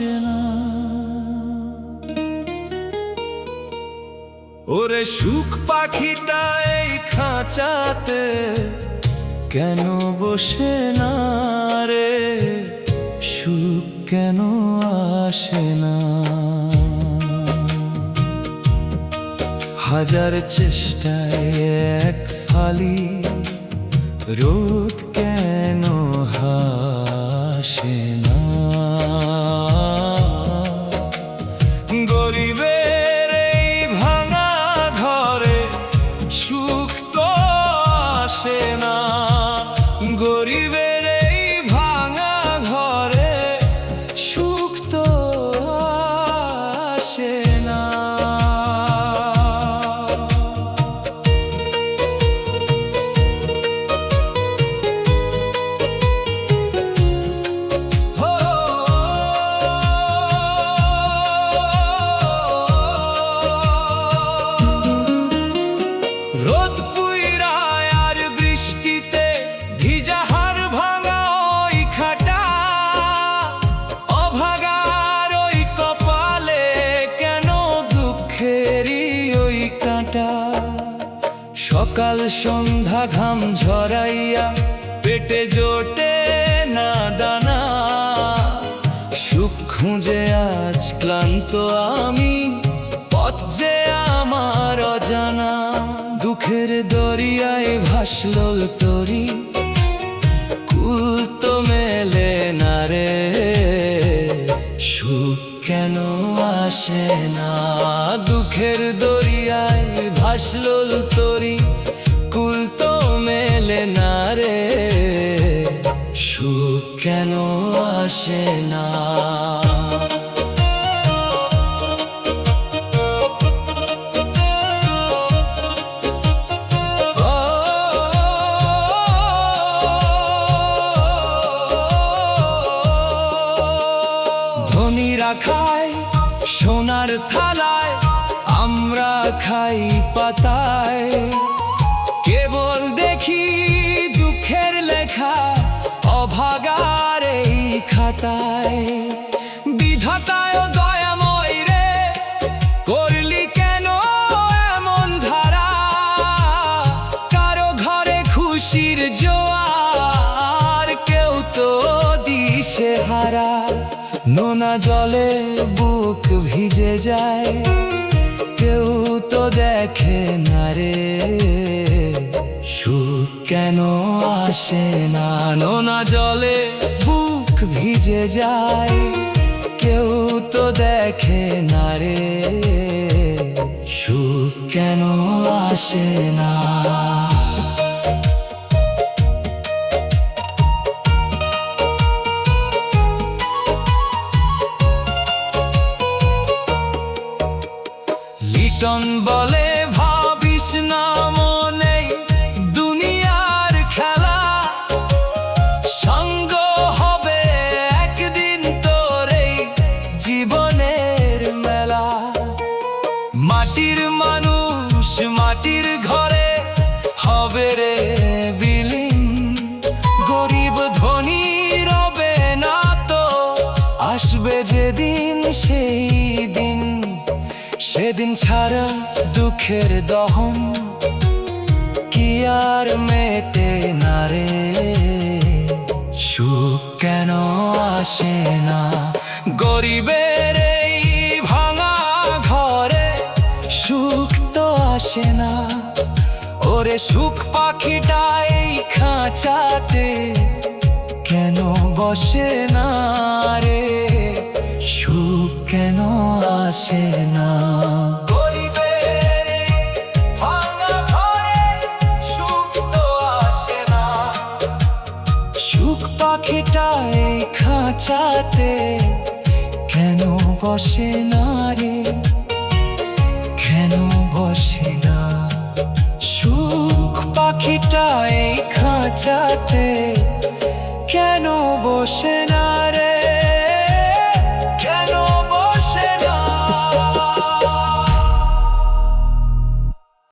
আসে না। ওরে সুখ পাখিটা এই খাঁচাতে কেন বসে না রে, সুখ কেন আসে না। হাজার চেষ্টায় এক ফালি রোদ কেন হাসে না। গরিবের এই ভাঙা ঘরে সুখ তো আসে না। গরিবের এই ভাঙা ঘরে সুখ তো আসে না। রোদ পুইরায় আর বৃষ্টিতে ভিজা হাড় ভাঙা ওই খাটা, অভাগার ওই কপালে কেন দুঃখেরই ওই কাঁটা। সকাল সন্ধ্যা ঘাম ঝরাইয়া পেটে জোটে না দানা, সুখ খুঁজে আজ ক্লান্ত আমি, পথ যে আমার অজানা। দুঃখের দরিয়ায় ভাসলো তরি, কুল তো মেলে না রে, সুখ কেন আসে না। দুঃখের দরিয়ায় ভাসলো তরি, কুল তো মেলে না রে, সুখ কেন আসে না। ধনীরা খায় সোনার থালায়, আমরা খাই পাতায়। কেবল দেখি দুঃখের লেখা অভাগার এই খাতায়। বিধাতায় দয়াময় রে, করলি কেন এমন ধারা। কারো ঘরে খুশির জোয়ার, কেউ তো দিশে হারা। নোনা জলে বুক ভিজে যায়, কেউ তো দেখে না রে, সুখ কেন আসে না। নোনা জলে বুক ভিজে যায়, কেউ তো দেখে না রে, সুখ কেন আসে না। লিটন বলে ভাবিস না মনে দুনিয়ার খেলা, সঙ্গ হবে একদিন তোর এই জীবনের মেলা। মাটির মানুষ মাটির ঘরে হবে রে বিলীন, গরিব ধনী রবে না তো, আসবে যেদিন সেই দিন। সেদিন ছাড়া দুঃখের দহন কি আর মেটে না রে, সুখ কেন আসে না। গরিবের এই ভাঙা ঘরে সুখ তো আসে না। ওরে সুখ পাখিটা এই খাঁচাতে কেন বসে না রে, সুখ কেন আসে না। গরিবের এই ভাঙা ঘরে সুখ তো আসে না। সুখ পাখিটা এই খাঁচাতে কেন বসে না রে, কেন বসে না। সুখ পাখিটা এই খাঁচাতে কেন বসে না।